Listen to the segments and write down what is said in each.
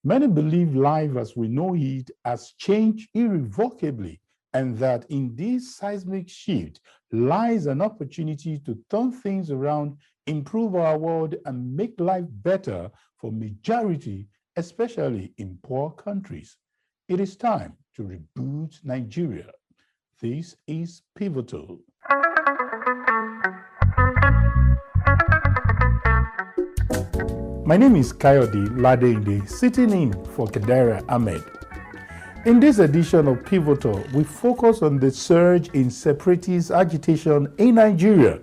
Many believe life as we know it has changed irrevocably, and that in this seismic shift lies an opportunity to turn things around, improve our world, and make life better for majority, especially in poor countries. It is time to reboot Nigeria. This is Pivotal. My name is Kayode Ladeinde, sitting in for Kedera Ahmed. In this edition of Pivotal, we focus on the surge in separatist agitation in Nigeria.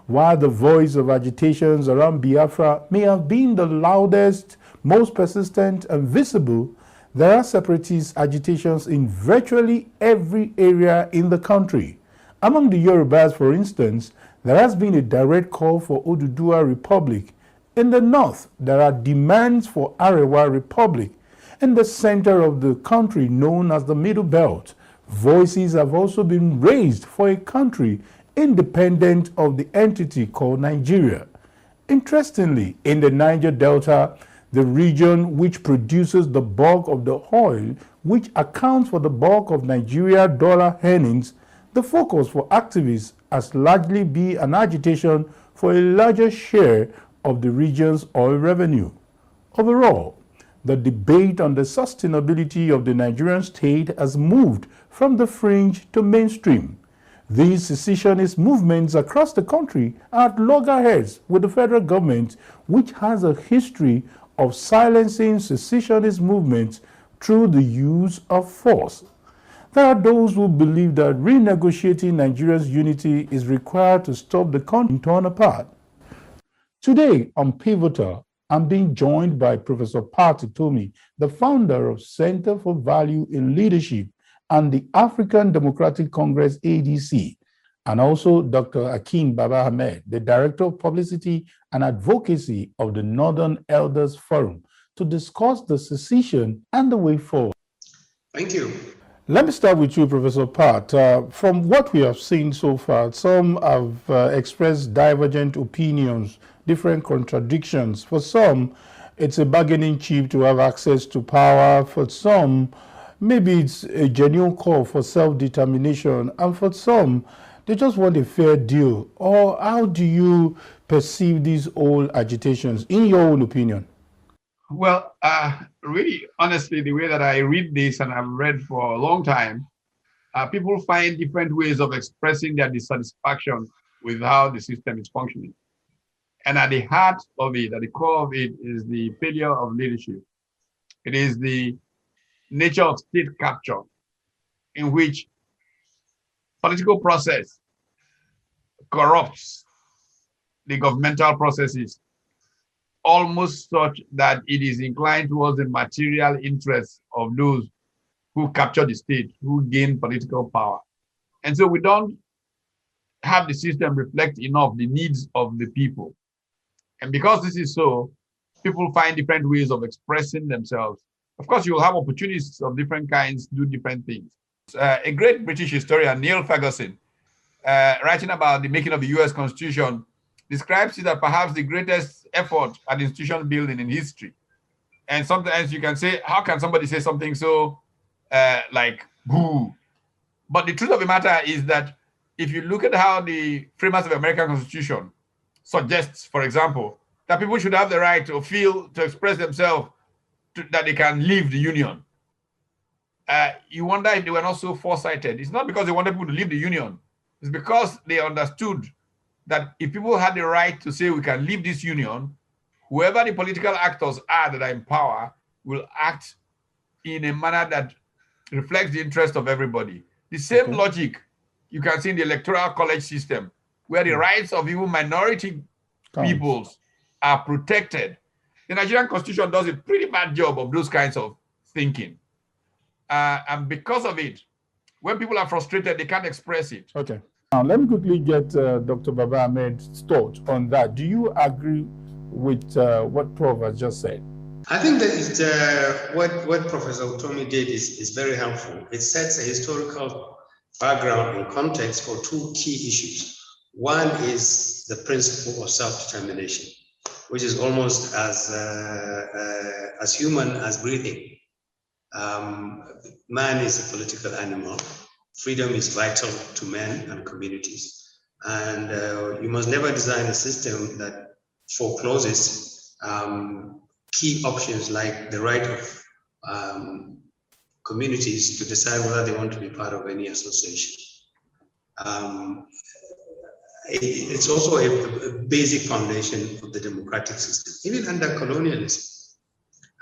While the voice of agitations around Biafra may have been the loudest, most persistent, and visible, there are separatist agitations in virtually every area in the country. Among the Yorubas, for instance, there has been a direct call for Oduduwa Republic. In the north, there are demands for Arewa Republic. In the center of the country, known as the Middle Belt, voices have also been raised for a country independent of the entity called Nigeria. Interestingly, in the Niger Delta, the region which produces the bulk of the oil, which accounts for the bulk of Nigeria dollar earnings, the focus for activists has largely been an agitation for a larger share of the region's oil revenue. Overall, the debate on the sustainability of the Nigerian state has moved from the fringe to mainstream. These secessionist movements across the country are at loggerheads with the federal government, which has a history of silencing secessionist movements through the use of force. There are those who believe that renegotiating Nigeria's unity is required to stop the country torn apart. Today on Pivotal, I'm being joined by Professor Pat Utomi, the founder of Center for Value in Leadership and the African Democratic Congress ADC, and also Dr. Akin Baba Ahmed, the Director of Publicity and Advocacy of the Northern Elders Forum, to discuss the secession and the way forward. Thank you. Let me start with you, Professor Pat. From what we have seen so far, some have expressed divergent opinions, different contradictions. For some, it's a bargaining chip to have access to power. For some, maybe it's a genuine call for self-determination. And for some, they just want a fair deal. Or how do you perceive these old agitations, in your own opinion? Well, really, honestly, the way that I read this, and I've read for a long time, people find different ways of expressing their dissatisfaction with how the system is functioning. And at the heart of it, at the core of it, is the failure of leadership. It is the nature of state capture, in which political process corrupts the governmental processes, almost such that it is inclined towards the material interests of those who capture the state, who gain political power. And so we don't have the system reflect enough the needs of the people. And because this is so, people find different ways of expressing themselves. Of course, you will have opportunities of different kinds to do different things. A great British historian, Neil Ferguson, writing about the making of the US Constitution, describes it as perhaps the greatest effort at institution building in history. And sometimes you can say, how can somebody say something so like boo? But the truth of the matter is that if you look at how the framers of the American Constitution suggests, for example, that people should have the right to feel, to express themselves, that they can leave the union. You wonder if they were not so foresighted. It's not because they wanted people to leave the union. It's because they understood that if people had the right to say we can leave this union, whoever the political actors are that are in power will act in a manner that reflects the interest of everybody. The same logic you can see in the electoral college system, where the rights of even minority peoples are protected. The Nigerian Constitution does a pretty bad job of those kinds of thinking. And because of it, when people are frustrated, they can't express it. Okay. Now, let me quickly get Dr. Baba Ahmed's thought on that. Do you agree with what Prof has just said? I think that what Professor Utomi did is very helpful. It sets a historical background and context for two key issues. One is the principle of self-determination, which is almost as human as breathing. Man is a political animal. Freedom is vital to men and communities. And you must never design a system that forecloses key options like the right of communities to decide whether they want to be part of any association. It's also a basic foundation of the democratic system. Even under colonialism,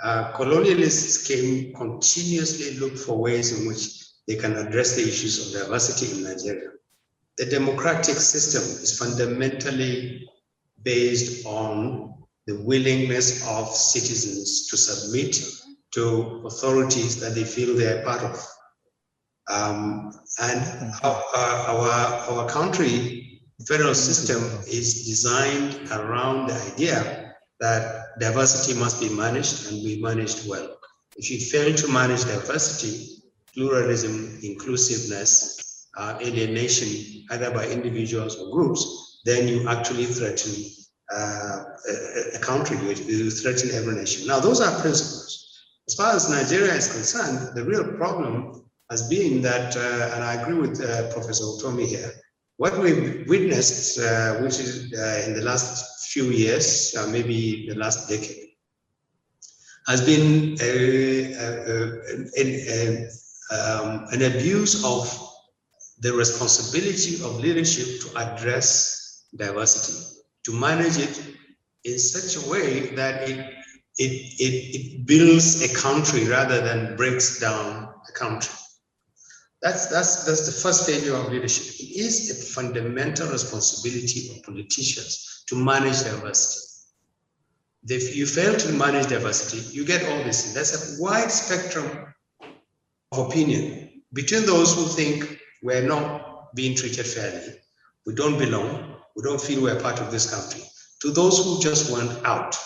colonialists can continuously look for ways in which they can address the issues of diversity in Nigeria. The democratic system is fundamentally based on the willingness of citizens to submit to authorities that they feel they are part of. Our country federal system is designed around the idea that diversity must be managed and be managed well. If you fail to manage diversity, pluralism, inclusiveness, alienation, either by individuals or groups, then you actually threaten a country, you threaten every nation. Now, those are principles. As far as Nigeria is concerned, the real problem has been that, and I agree with Professor Utomi here, what we've witnessed, which is in the last few years, maybe the last decade, has been an abuse of the responsibility of leadership to address diversity, to manage it in such a way that it builds a country rather than breaks down a country. That's the first failure of leadership. It is a fundamental responsibility of politicians to manage diversity. If you fail to manage diversity, you get all this. There's a wide spectrum of opinion between those who think we're not being treated fairly, we don't belong, we don't feel we're part of this country, to those who just want out.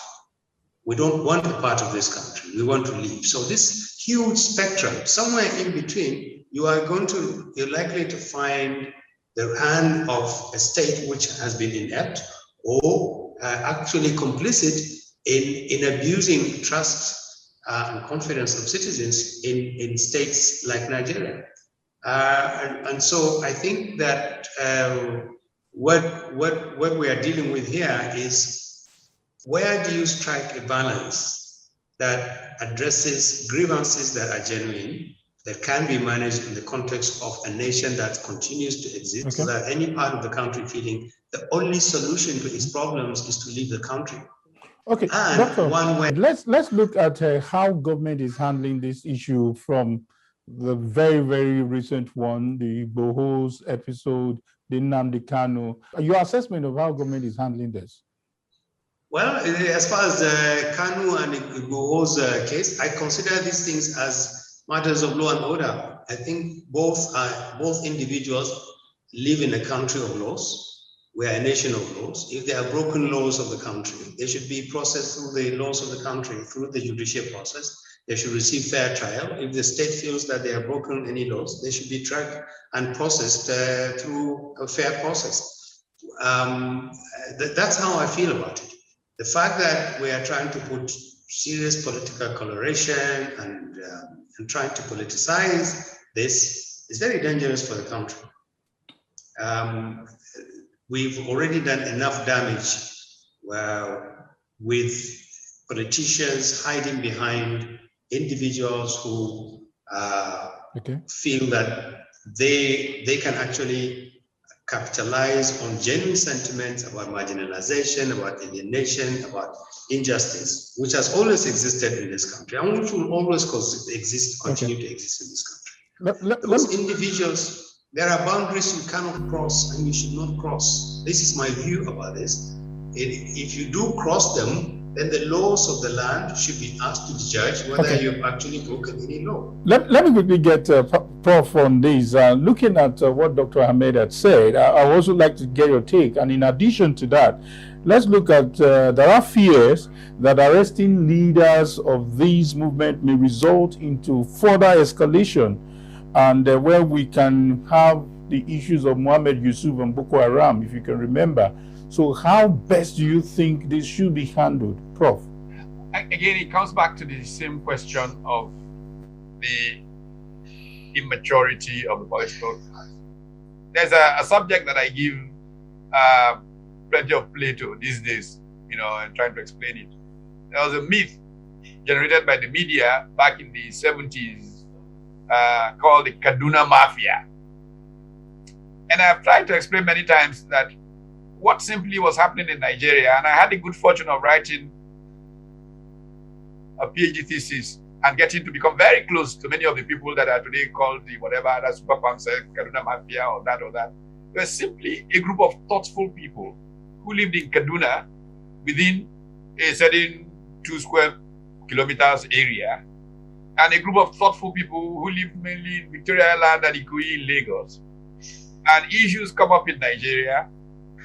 We don't want a part of this country, we want to leave. So this huge spectrum, somewhere in between, you're likely to find the hand of a state which has been inept or actually complicit in abusing trust and confidence of citizens in states like Nigeria. And so I think that what we are dealing with here is, where do you strike a balance that addresses grievances that are genuine, that can be managed in the context of a nation that continues to exist, okay, without any part of the country feeling the only solution to its problems is to leave the country. Okay, and Doctor, one way. let's look at how government is handling this issue from the very, very recent one, the Igboho's episode, the Nnamdi Kanu. Your assessment of how government is handling this? Well, as far as the Kanu and Igboho's case, I consider these things as matters of law and order. I think both individuals live in a country of laws. We are a nation of laws. If there are broken laws of the country, they should be processed through the laws of the country, through the judicial process. They should receive fair trial. If the state feels that they have broken any laws, they should be tracked and processed through a fair process. That's how I feel about it. The fact that we are trying to put serious political coloration and trying to politicize this is very dangerous for the country. We've already done enough damage with politicians hiding behind individuals who feel that they can actually capitalize on genuine sentiments about marginalization, about alienation, about injustice, which has always existed in this country and which will always continue to exist in this country. Those individuals, there are boundaries you cannot cross and you should not cross. This is my view about this. If you do cross them, then the laws of the land should be asked to the judge whether you've actually broken any law. Let me quickly get Prof on this. Looking at what Dr. Ahmed had said, I would also like to get your take. And in addition to that, let's look at, there are fears that arresting leaders of this movement may result into further escalation, and where we can have the issues of Mohammed Yusuf and Boko Haram, if you can remember. So how best do you think this should be handled, Prof? Again, it comes back to the same question of the immaturity of the political class. There's a subject that I give plenty of play to these days, and trying to explain it. There was a myth generated by the media back in the 70s called the Kaduna Mafia. And I've tried to explain many times that what simply was happening in Nigeria, and I had the good fortune of writing a PhD thesis and getting to become very close to many of the people that are today called the whatever, that Super Council, Kaduna Mafia, or that or that. They were simply a group of thoughtful people who lived in Kaduna within a certain 2 square kilometers area, and a group of thoughtful people who lived mainly in Victoria Island and Ikoyi in Lagos. And issues come up in Nigeria,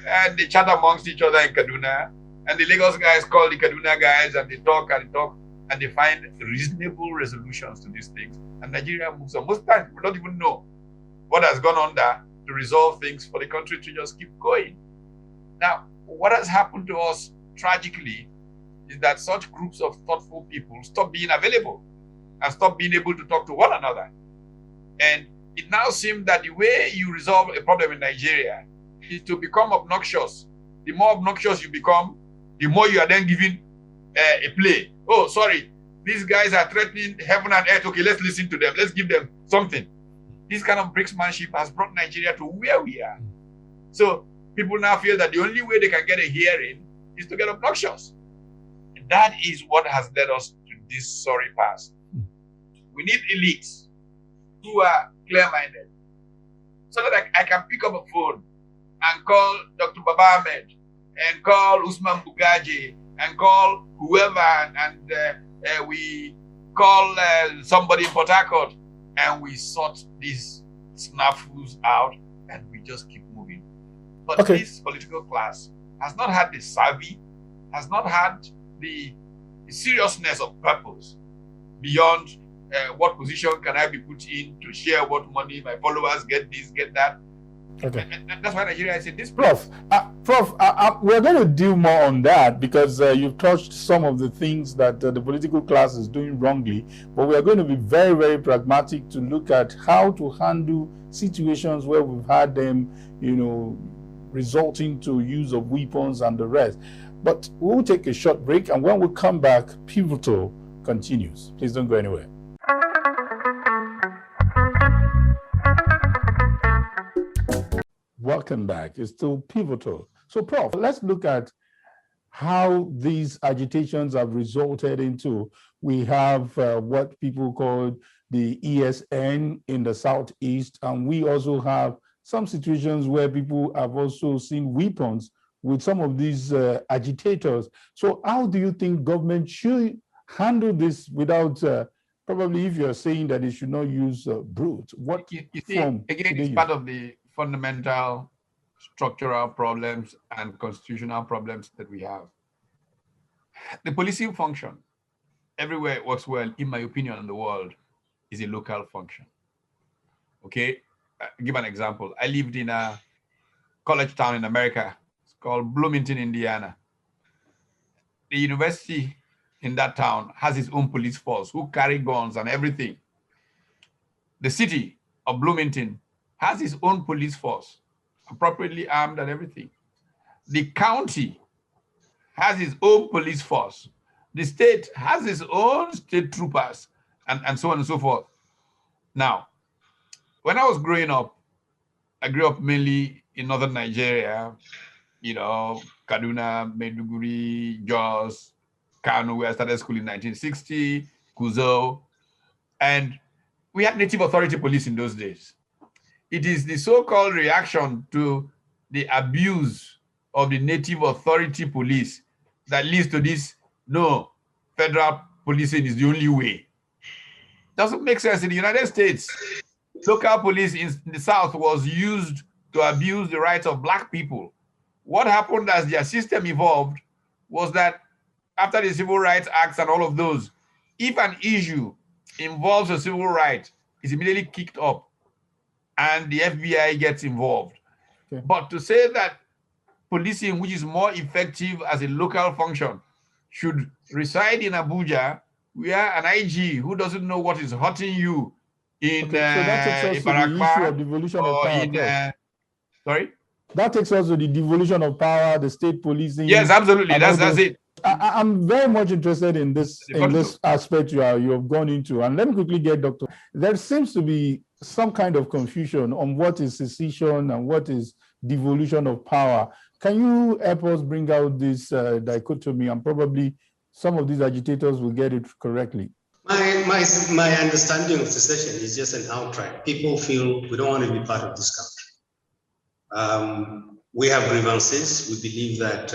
and they chat amongst each other in Kaduna, and the Lagos guys call the Kaduna guys, and they talk, and they find reasonable resolutions to these things. And Nigeria moves on. Most times, we don't even know what has gone on there to resolve things for the country to just keep going. Now, what has happened to us tragically is that such groups of thoughtful people stop being available and stop being able to talk to one another. And it now seems that the way you resolve a problem in Nigeria is to become obnoxious. The more obnoxious you become, the more you are then given a play. Oh, sorry, these guys are threatening heaven and earth. Okay, let's listen to them. Let's give them something. This kind of bricksmanship has brought Nigeria to where we are. So people now feel that the only way they can get a hearing is to get obnoxious. And that is what has led us to this sorry past. We need elites who are clear-minded, so that I can pick up a phone and call Dr. Baba Ahmed and call Usman Bugaji and call whoever, and we call somebody in Port Harcourt, and we sort these snafus out, and we just keep moving. But this political class has not had the savvy, has not had the seriousness of purpose beyond what position can I be put in to share what money my followers get, this, get that. Okay. And that's why Nigeria is in this place. Prof, we're going to deal more on that, because you've touched some of the things that the political class is doing wrongly, but we are going to be very, very pragmatic to look at how to handle situations where we've had them, resulting to use of weapons and the rest. But we'll take a short break, and when we come back, Pivotal continues. Please don't go anywhere. Welcome back. It's still Pivotal. So, Prof, let's look at how these agitations have resulted into. We have what people call the ESN in the Southeast, and we also have some situations where people have also seen weapons with some of these agitators. So how do you think government should handle this without, probably if you're saying that it should not use brute, what you see, form? Again, it's part of the fundamental structural problems and constitutional problems that we have. The policing function, everywhere it works well, in my opinion, in the world, is a local function. Okay, give an example. I lived in a college town in America. It's called Bloomington, Indiana. The university in that town has its own police force who carry guns and everything. The city of Bloomington has its own police force, appropriately armed and everything. The county has its own police force. The state has its own state troopers, and so on and so forth. Now, when I was growing up, I grew up mainly in northern Nigeria, Kaduna, Maiduguri, Jos, Kano, where I started school in 1960, Kuzo, and we had native authority police in those days. It is the so-called reaction to the abuse of the native authority police that leads to this no, federal policing is the only way. Doesn't make sense. In the United States, local police in the South was used to abuse the rights of black people. What happened as their system evolved was that after the Civil Rights Acts and all of those, if an issue involves a civil right, it's immediately kicked up and the FBI gets involved. Okay. But to say that policing, which is more effective as a local function, should reside in Abuja, where an IG who doesn't know what is hurting you in So that takes us to the issue of devolution of power. Sorry? That takes us to the devolution of power, the state policing. Yes, absolutely. That's it. I'm very much interested in this aspect you have gone into. And let me quickly get Dr. There seems to be some kind of confusion on what is secession and what is devolution of power. Can you help us bring out this dichotomy, and probably some of these agitators will get it correctly? My understanding of secession is just an outright. People feel we don't want to be part of this country. We have grievances. We believe that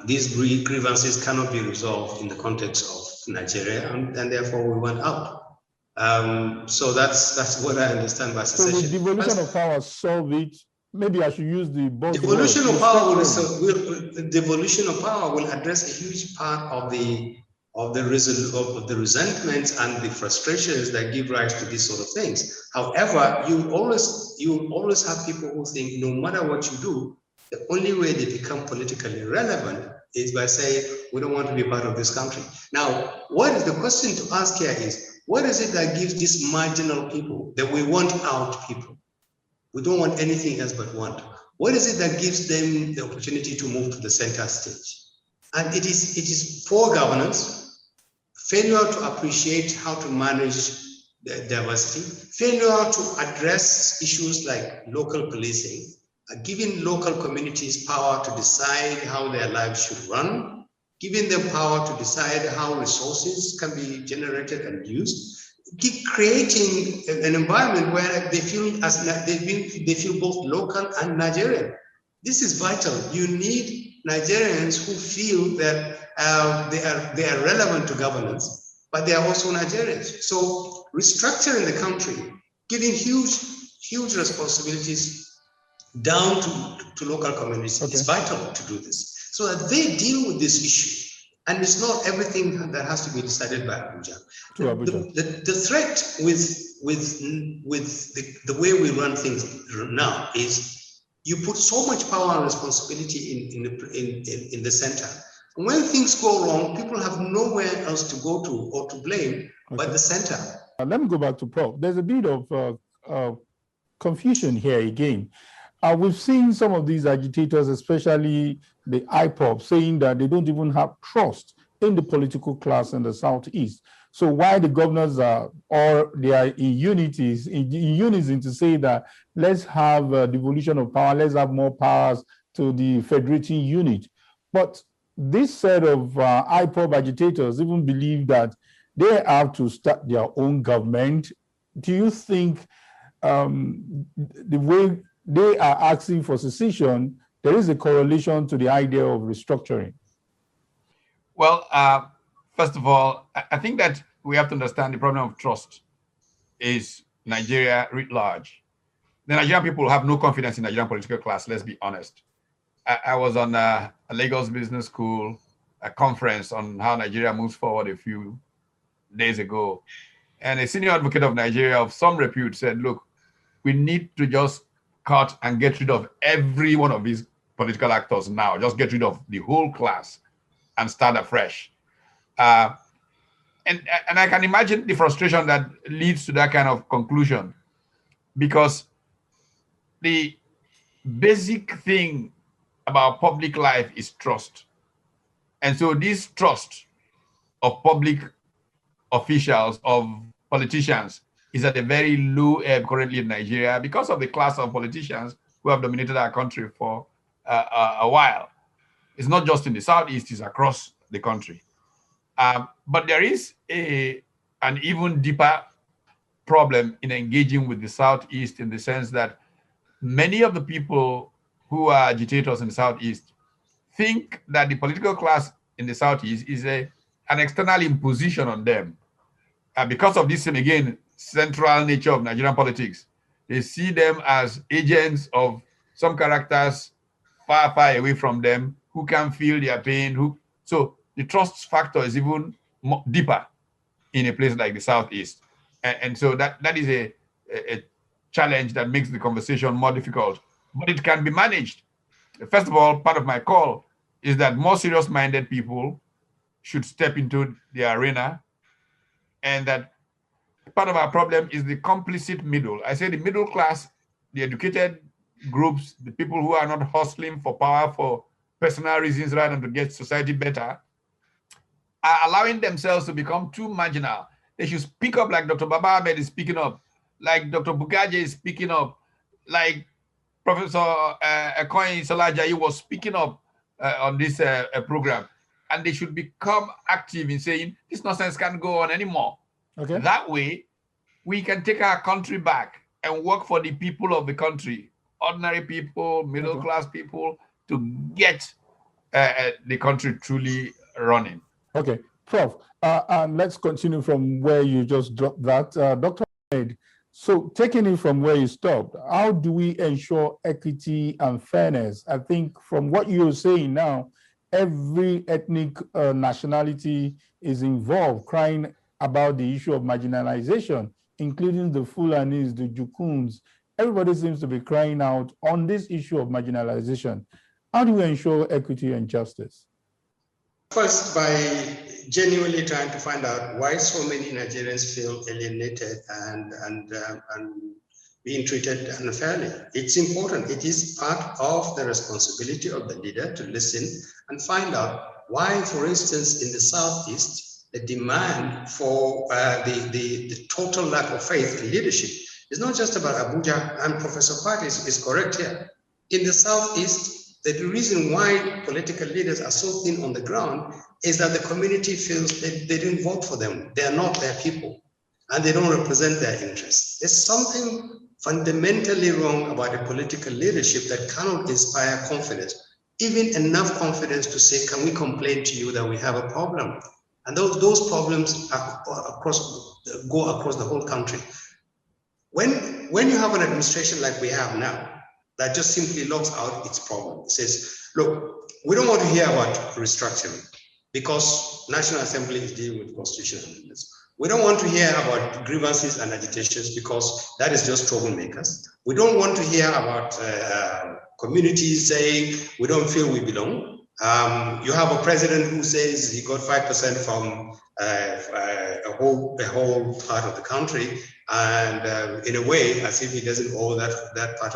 these grievances cannot be resolved in the context of Nigeria, and therefore we want out. So that's what I understand by secession. So the devolution of power solve it. Maybe I should use the devolution of power. Devolution of power will address a huge part of the resentments and the frustrations that give rise to these sort of things. However, you always have people who think no matter what you do, the only way they become politically relevant is by saying we don't want to be part of this country. Now, what is the question to ask here is, what is it that gives these marginal people, that we want out people? We don't want anything else but want. What is it that gives them the opportunity to move to the center stage? And it is poor governance, failure to appreciate how to manage the diversity, failure to address issues like local policing, giving local communities power to decide how their lives should run, giving them power to decide how resources can be generated and used, creating an environment where they feel they feel both local and Nigerian. This is vital. You need Nigerians who feel that they are relevant to governance, but they are also Nigerians. So restructuring the country, giving huge responsibilities down to local communities is vital to do this, so that they deal with this issue. And it's not everything that has to be decided by Abuja. The threat with the way we run things now is you put so much power and responsibility in the center. And when things go wrong, people have nowhere else to go to or to blame but the center. Let me go back to Prof. There's a bit of confusion here again. We've seen some of these agitators, especially the IPOP, saying that they don't even have trust in the political class in the Southeast. So why the governors are in unison to say that let's have a devolution of power, let's have more powers to the federating unit. But this set of IPOP agitators even believe that they have to start their own government. Do you think the way they are asking for secession, there is a correlation to the idea of restructuring? Well, first of all, I think that we have to understand the problem of trust is Nigeria writ large. The Nigerian people have no confidence in the Nigerian political class, let's be honest. I was on a Lagos Business School, a conference on how Nigeria moves forward a few days ago. And a senior advocate of Nigeria of some repute said, look, we need to just cut and get rid of every one of these political actors now. Just get rid of the whole class and start afresh. And I can imagine the frustration that leads to that kind of conclusion, because the basic thing about public life is trust. And so this trust of public officials, of politicians, is at a very low ebb currently in Nigeria because of the class of politicians who have dominated our country for a while. It's not just in the Southeast, it's across the country. But there is an even deeper problem in engaging with the Southeast, in the sense that many of the people who are agitators in the Southeast think that the political class in the Southeast is an external imposition on them. Because of this, again, central nature of Nigerian politics, they see them as agents of some characters far, far away from them who can feel their pain. So the trust factor is even deeper in a place like the Southeast. And so that is a challenge that makes the conversation more difficult. But it can be managed. First of all, part of my call is that more serious-minded people should step into the arena, and that part of our problem is the complicit middle. I say the middle class, the educated groups, the people who are not hustling for power for personal reasons rather than to get society better, are allowing themselves to become too marginal. They should speak up like Dr. Baba Ahmed is speaking up, like Dr. Bugaje is speaking up, like Professor Ekoyi Salajayi was speaking up on this program. And they should become active in saying, this nonsense can't go on anymore. Okay. That way, we can take our country back and work for the people of the country, ordinary people, middle-class people, to get the country truly running. Okay, Prof, and let's continue from where you just dropped that. Dr. Ahmed, so taking it from where you stopped, how do we ensure equity and fairness? I think from what you're saying now, every ethnic nationality is involved, crying about the issue of marginalization, including the Fulanis, the Jukuns. Everybody seems to be crying out on this issue of marginalization. How do we ensure equity and justice? First, by genuinely trying to find out why so many Nigerians feel alienated and being treated unfairly. It's important. It is part of the responsibility of the leader to listen and find out why, for instance, in the Southeast, the demand for the total lack of faith in leadership is not just about Abuja, and Professor Pat is correct here. In the Southeast, the reason why political leaders are so thin on the ground is that the community feels that they didn't vote for them. They are not their people, and they don't represent their interests. There's something fundamentally wrong about a political leadership that cannot inspire confidence, even enough confidence to say, can we complain to you that we have a problem? And those problems go across the whole country. When you have an administration like we have now, that just simply locks out its problem. It says, look, we don't want to hear about restructuring because National Assembly is dealing with constitutional amendments. We don't want to hear about grievances and agitations because that is just troublemakers. We don't want to hear about communities saying we don't feel we belong. You have a president who says he got 5% from a whole part of the country, and in a way, as if he doesn't owe that part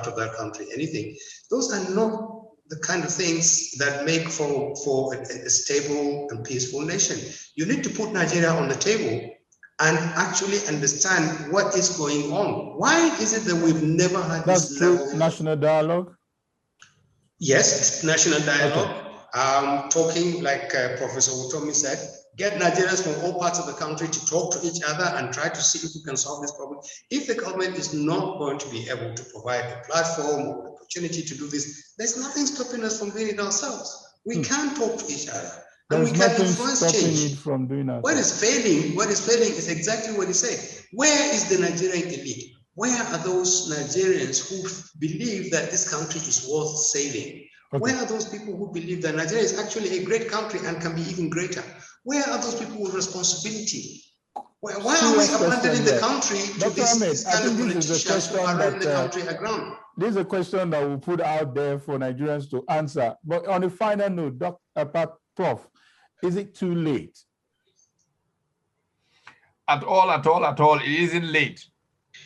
of that country anything. Those are not the kind of things that make for a stable and peaceful nation. You need to put Nigeria on the table and actually understand what is going on. Why is it that we've never had this level of national dialogue? Yes, national dialogue. Okay. Talking like Professor Utomi said, get Nigerians from all parts of the country to talk to each other and try to see if we can solve this problem. If the government is not going to be able to provide a platform or an opportunity to do this, there's nothing stopping us from doing it ourselves. We can talk to each other. And we can influence change. From doing that. What is failing is exactly what he said. Where is the Nigerian elite? Where are those Nigerians who believe that this country is worth saving? Okay. Where are those people who believe that Nigeria is actually a great country and can be even greater? Where are those people with responsibility? Why are we abandoning the country to this kind of politicians who are running the country aground? This is a question that we'll put out there for Nigerians to answer. But on a final note, Prof, is it too late? At all, it isn't late.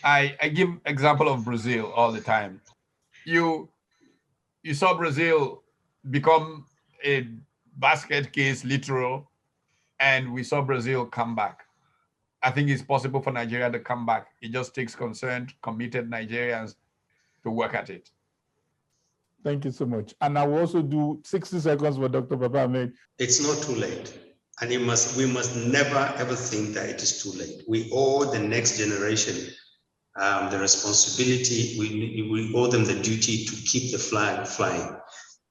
I give example of Brazil all the time. You saw Brazil become a basket case, literal, and we saw Brazil come back. I think it's possible for Nigeria to come back. It just takes concerned, committed Nigerians to work at it. Thank you so much. And I will also do 60 seconds for Dr. Baba Ahmed. It's not too late. And we must never, ever think that it is too late. We owe the next generation the responsibility, we owe them the duty to keep the flag flying.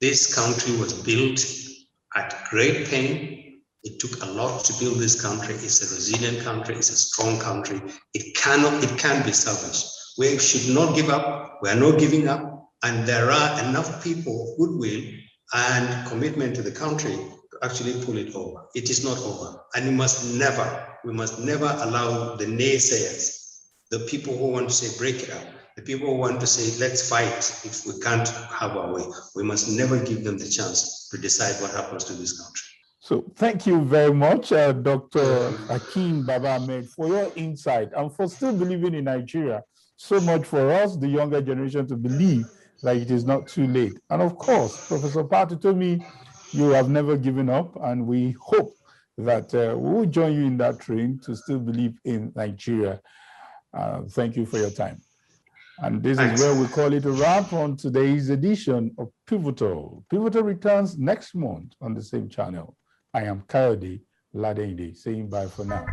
This country was built at great pain. It took a lot to build this country. It's a resilient country. It's a strong country. It can be salvaged. We should not give up. We are not giving up. And there are enough people of goodwill and commitment to the country to actually pull it over. It is not over. And we must never allow the naysayers, the people who want to say break it up, the people who want to say let's fight if we can't have our way. We must never give them the chance to decide what happens to this country. So thank you very much, Dr. Hakeem Baba Ahmed, for your insight and for still believing in Nigeria. So much for us, the younger generation, to believe that it is not too late. And of course, Professor Patu told me you have never given up, and we hope that we will join you in that train to still believe in Nigeria. Thank you for your time. And this is where we call it a wrap on today's edition of Pivotal. Pivotal returns next month on the same channel. I am Kayode Ladende, saying bye for now.